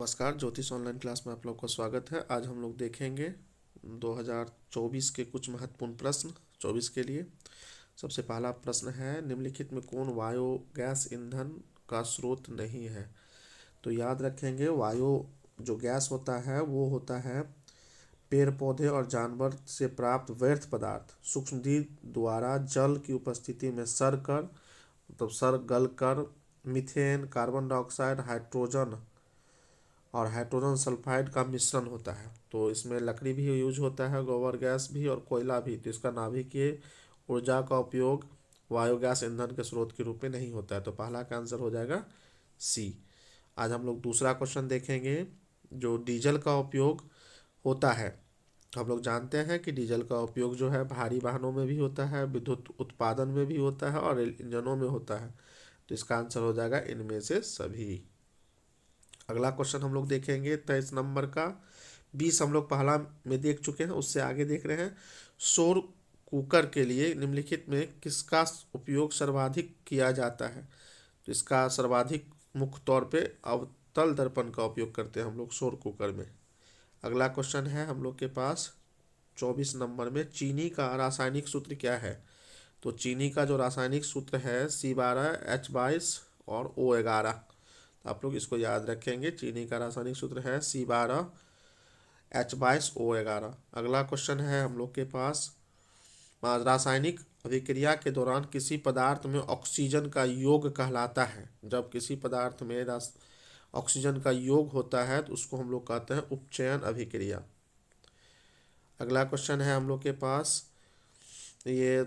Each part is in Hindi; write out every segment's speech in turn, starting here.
नमस्कार, ज्योतिष ऑनलाइन क्लास में आप लोग का स्वागत है। आज हम लोग देखेंगे 2024 के कुछ महत्वपूर्ण प्रश्न 24 के लिए। सबसे पहला प्रश्न है, निम्नलिखित में कौन बायोगैस ईंधन का स्रोत नहीं है? तो याद रखेंगे, जो गैस होता है वो होता है पेड़ पौधे और जानवर से प्राप्त व्यर्थ पदार्थ सूक्ष्मजीव द्वारा जल की उपस्थिति में सड़ गल कर methane, carbon dioxide, hydrogen sulphide का मिश्रण होता है। तो इसमें लकड़ी भी यूज होता है, गोबर गैस भी और कोयला भी। तो इसका नाभिकीय ऊर्जा का उपयोग बायोगैस ईंधन के स्रोत के रूप में नहीं होता है। तो पहला का आंसर हो जाएगा सी। आज हम लोग दूसरा क्वेश्चन देखेंगे। जो डीजल का उपयोग होता है, हम लोग जानते हैं कि डीजल का उपयोग जो है भारी वाहनों में भी होता है, विद्युत उत्पादन में भी होता है और रेल इंजनों में होता है। तो इसका आंसर हो जाएगा इनमें से सभी। अगला क्वेश्चन हम लोग देखेंगे 23 नंबर का। 20 हम लोग पहला में देख चुके हैं, उससे आगे देख रहे हैं। सौर कुकर के लिए निम्नलिखित में किसका उपयोग सर्वाधिक किया जाता है? तो इसका सर्वाधिक मुख्य तौर पे अवतल दर्पण का उपयोग करते हैं हम लोग सौर कुकर में। अगला क्वेश्चन है हम लोग के पास 24 नंबर में, चीनी का रासायनिक सूत्र क्या है? तो चीनी का जो रासायनिक सूत्र है C12H22 और O11। आप लोग इसको याद रखेंगे। चीनी का रासायनिक सूत्र है C12H22O11। अगला क्वेश्चन है हम लोग के पास, रासायनिक अभिक्रिया के दौरान किसी पदार्थ में ऑक्सीजन का योग कहलाता है। जब किसी पदार्थ में ऑक्सीजन का योग होता है तो उसको हम लोग कहते हैं उपचयन अभिक्रिया। अगला क्वेश्चन है हम लोग के पास, ये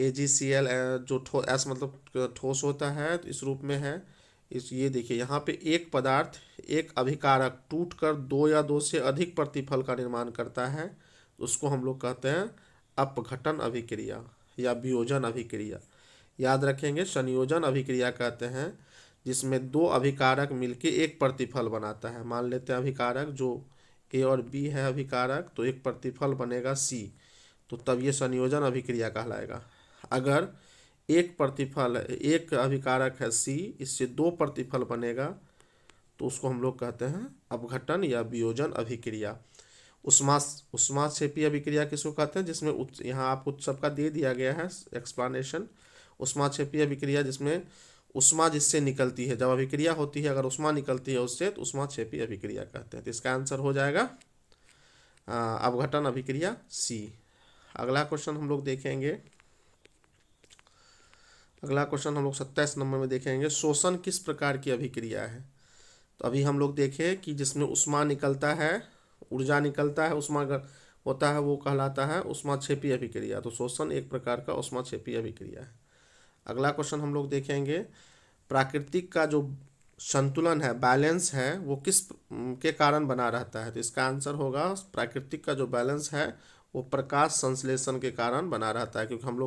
AgCl जो एस मतलब ठोस होता है तो इस रूप में है। ये देखिए, यहाँ पे एक पदार्थ एक अभिकारक टूटकर दो या दो से अधिक प्रतिफल का निर्माण करता है, उसको हम लोग कहते हैं अपघटन अभिक्रिया या वियोजन अभिक्रिया। याद रखेंगे, संयोजन अभिक्रिया कहते हैं जिसमें दो अभिकारक मिलके एक प्रतिफल बनाता है। मान लेते हैं अभिकारक जो A और B है अभिकारक, तो एक प्रतिफल बनेगा C, तो तब ये संयोजन अभिक्रिया कहलाएगा। अगर एक अभिकारक है C, इससे दो प्रतिफल बनेगा तो उसको हम लोग कहते हैं अपघटन या वियोजन अभिक्रिया। उष्माक्षेपी अभिक्रिया किसको कहते हैं? जिसमें यहाँ आपको सबका दे दिया गया है एक्सप्लेनेशन। उष्माक्षेपी अभिक्रिया जिसमें उष्मा जिससे निकलती है, जब अभिक्रिया होती है अगर उष्मा निकलती है उससे, तो उष्माक्षेपी अभिक्रिया कहते हैं। तो इसका आंसर हो जाएगा अपघटन अभिक्रिया C। अगला क्वेश्चन हम लोग देखेंगे। अगला क्वेश्चन हम लोग 27 नंबर में देखेंगे, शोषण किस प्रकार की अभिक्रिया है? तो अभी हम लोग देखें कि जिसमें उष्मा निकलता है, ऊर्जा निकलता है, होता है, वो कहलाता है उष्माक्षेपी अभिक्रिया। तो शोषण एक प्रकार का उष्माक्षेपी अभिक्रिया है। अगला क्वेश्चन हम लोग देखेंगे, प्राकृतिक का जो संतुलन है, बैलेंस है, वो किस के कारण बना रहता है? तो इसका आंसर होगा, प्राकृतिक का जो बैलेंस है वो प्रकाश संश्लेषण के कारण बना रहता है। क्योंकि हम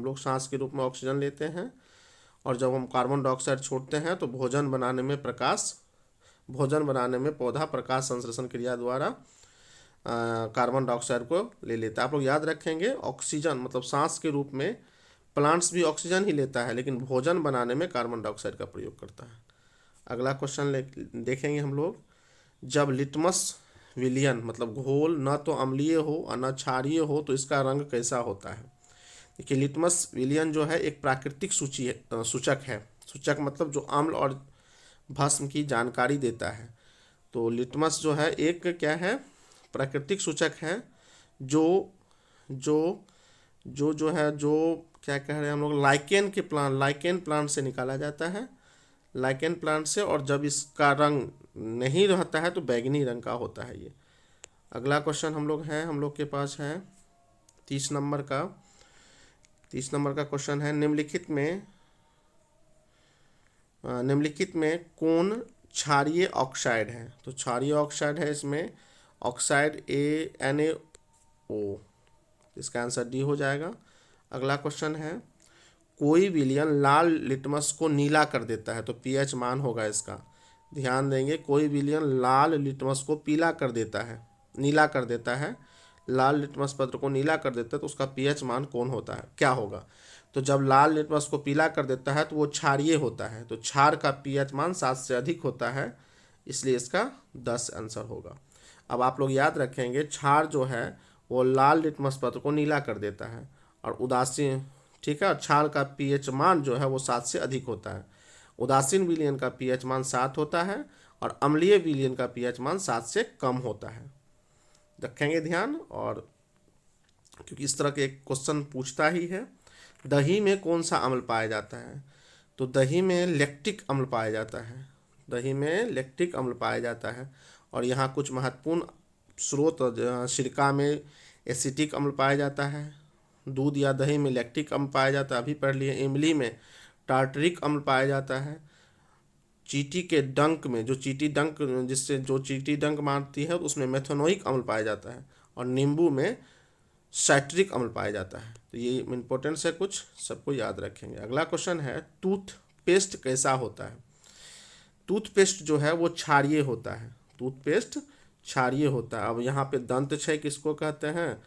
लोग सांस के रूप में ऑक्सीजन लेते हैं और जब हम कार्बन डाइऑक्साइड छोड़ते हैं तो भोजन बनाने में पौधा प्रकाश संश्लेषण क्रिया द्वारा कार्बन डाइऑक्साइड को ले लेता है। आप लोग याद रखेंगे, ऑक्सीजन मतलब सांस के रूप में प्लांट्स भी ऑक्सीजन ही लेता है, लेकिन भोजन बनाने में कार्बन डाइऑक्साइड का प्रयोग करता है। अगला क्वेश्चन देखेंगे हम लोग, जब लिटमस विलियन मतलब घोल न तो अम्लीय हो और न क्षारीय हो तो इसका रंग कैसा होता है? देखिए, लिटमस विलियन जो है एक प्राकृतिक सूचक है। सूचक मतलब जो अम्ल और भस्म की जानकारी देता है। तो लिटमस जो है एक क्या है, प्राकृतिक सूचक है जो जो जो है, जो क्या कह रहे हैं हम लोग, लाइकेन प्लांट से निकाला जाता है, लाइकेन प्लांट से। और जब इसका रंग नहीं रहता है तो बैंगनी रंग का होता है ये। अगला क्वेश्चन हम लोग के पास है 30 नंबर का। 30 नंबर का क्वेश्चन है, निम्नलिखित में कौन क्षारीय ऑक्साइड है? तो क्षारीय ऑक्साइड है इसमें ऑक्साइड ANaO। इसका आंसर डी हो जाएगा। अगला क्वेश्चन है, कोई विलयन लाल लिटमस को नीला कर देता है, तो pH मान होगा इसका। ध्यान देंगे, कोई विलयन लाल लिटमस को नीला कर देता है, लाल लिटमस पत्र को नीला कर देता है, तो उसका pH मान कौन होता है, क्या होगा? तो जब लाल लिटमस को पीला कर देता है तो वो क्षारीय होता है। तो क्षार का pH मान 7 से अधिक होता है, इसलिए इसका 10 आंसर होगा। अब आप लोग याद रखेंगे, क्षार जो है वो लाल लिटमस पत्र को नीला कर देता है, और उदासीन, ठीक है, और क्षार का पीएच मान जो है वो 7 से अधिक होता है। उदासीन विलयन का पीएच मान 7 होता है, और अम्लीय विलयन का पीएच मान 7 से कम होता है। रखेंगे ध्यान, और क्योंकि इस तरह के क्वेश्चन पूछता ही है। दही में कौन सा अम्ल पाया जाता है? तो दही में लैक्टिक अम्ल पाया जाता है, दही में लैक्टिक अम्ल पाया जाता है। और यहाँ कुछ महत्वपूर्ण स्रोत, सिरका में एसिटिक अम्ल पाया जाता है, दूध या दही में लैक्टिक अम्ल पाया जाता है, अभी पढ़ लिए। इमली में टार्टरिक अम्ल पाया जाता है। चींटी के डंक में, जो चींटी डंक, जिससे जो चींटी डंक मारती है, उसमें मेथनोइक अम्ल पाया जाता है। और नींबू में साइट्रिक अम्ल पाया जाता है। तो ये इंपॉर्टेंस है, कुछ सबको याद रखेंगे। अगला क्वेश्चन है, टूथपेस्ट कैसा होता है? टूथपेस्ट जो है वो क्षारीय होता है, टूथपेस्ट क्षारीय होता है। अब यहाँ पे दंत क्षय किसको कहते हैं?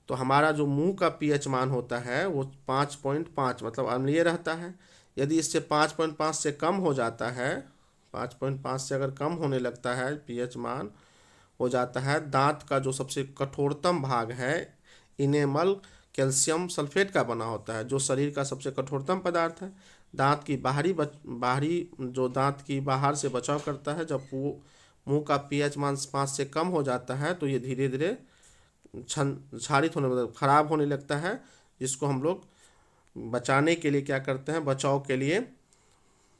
तो हमारा जो मुंह का पीएच मान होता है वो 5.5 मतलब अम्लीय रहता है। यदि इससे 5.5 से कम हो जाता है, 5.5 से अगर कम होने लगता है पीएच मान, हो जाता है, दांत का जो सबसे कठोरतम भाग है इनेमल कैल्शियम सल्फेट का बना होता है, जो शरीर का सबसे कठोरतम पदार्थ है। दांत की बाहरी जो दांत की बाहर से बचाव करता है। जब वो मुंह का पीएच मान 5 से कम हो जाता है तो ये धीरे धीरे क्षारित होने, मतलब खराब होने लगता है, जिसको हम लोग बचाने के लिए क्या करते हैं, बचाव के लिए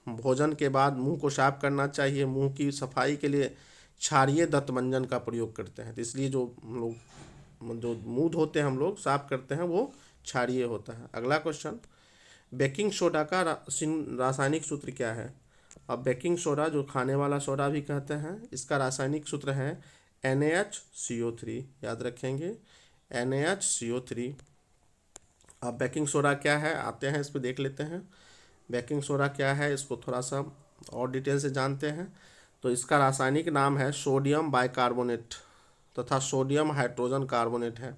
भोजन के बाद मुंह को साफ करना चाहिए। मुंह की सफाई के लिए क्षारीय दंतमंजन का प्रयोग करते हैं। तो इसलिए जो हम लोग जो मुंह धोते हैं, हम लोग साफ करते हैं, वो क्षारीय होता है। अगला क्वेश्चन, बेकिंग सोडा का रासायनिक सूत्र क्या है? अब बेकिंग सोडा, जो खाने वाला सोडा भी कहते हैं, इसका रासायनिक सूत्र है NaHCO3। याद रखेंगे, NaHCO3। अब बेकिंग सोडा क्या है, आते हैं इस पर देख लेते हैं। बेकिंग सोडा क्या है, इसको थोड़ा सा और डिटेल से जानते हैं। तो इसका रासायनिक नाम है सोडियम बाइकार्बोनेट तथा सोडियम हाइड्रोजन कार्बोनेट है।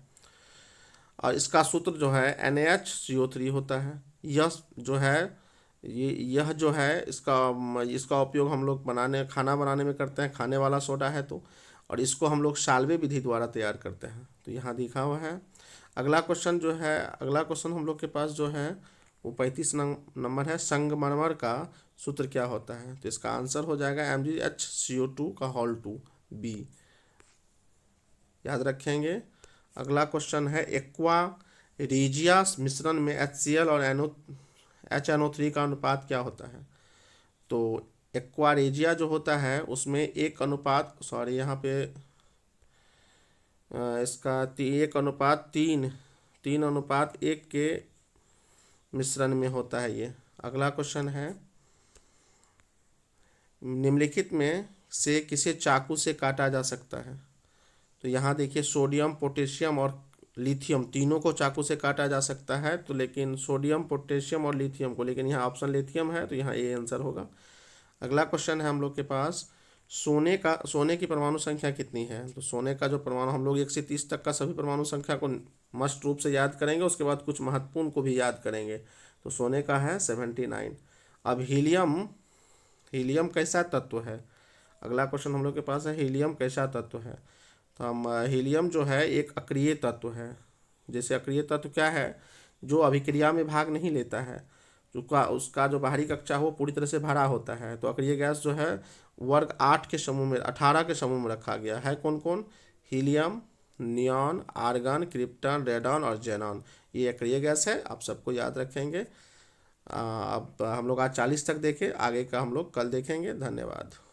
और इसका सूत्र जो है NaHCO3 होता है। यह जो है यह जो है इसका उपयोग हम लोग खाना बनाने में करते हैं, खाने वाला सोडा है तो। और इसको हम लोग साल्वे विधि द्वारा तैयार करते हैं, तो यहाँ दिखा हुआ है। अगला क्वेश्चन हम लोग के पास जो है वो 35 नंबर है, संगमरमर का सूत्र क्या होता है? तो इसका आंसर हो जाएगा MgHCO2 का होल 2 B। याद रखेंगे। अगला क्वेश्चन है, एक्वा रेजिया मिश्रण में HCl और HNO3 का अनुपात क्या होता है? तो एक्वा रेजिया जो होता है उसमें 1:, यहाँ पे इसका 3:1 के मिश्रण में होता है ये। अगला क्वेश्चन है, निम्नलिखित में से किसे चाकू से काटा जा सकता है? तो यहाँ देखिए, सोडियम, पोटेशियम और लिथियम तीनों को चाकू से काटा जा सकता है। तो लेकिन सोडियम, पोटेशियम और लिथियम को, लेकिन यहाँ ऑप्शन लिथियम है, तो यहाँ ए आंसर होगा। अगला क्वेश्चन है हम लोग के पास, सोने की परमाणु संख्या कितनी है? तो सोने का जो परमाणु, हम लोग 1 से 30 तक का सभी परमाणु संख्या को मस्ट रूप से याद करेंगे, उसके बाद कुछ महत्वपूर्ण को भी याद करेंगे। तो सोने का है 79। अब हीलियम कैसा तत्व है? अगला क्वेश्चन हम लोग के पास है, हीलियम कैसा तत्व है? तो हम हीलियम जो है एक अक्रिय तत्व है। जैसे अक्रिय तत्व क्या है? जो अभिक्रिया में भाग नहीं लेता है, उसका जो बाहरी कक्षा वो पूरी तरह से भरा होता है। तो अक्रिय गैस जो है वर्ग 18 के समूह में रखा गया है। कौन कौन? Helium, neon, argon, krypton, radon और जेनॉन। ये अक्रिय गैस है, आप सबको याद रखेंगे। अब हम लोग आज 40 तक देखें, आगे का हम लोग कल देखेंगे। धन्यवाद।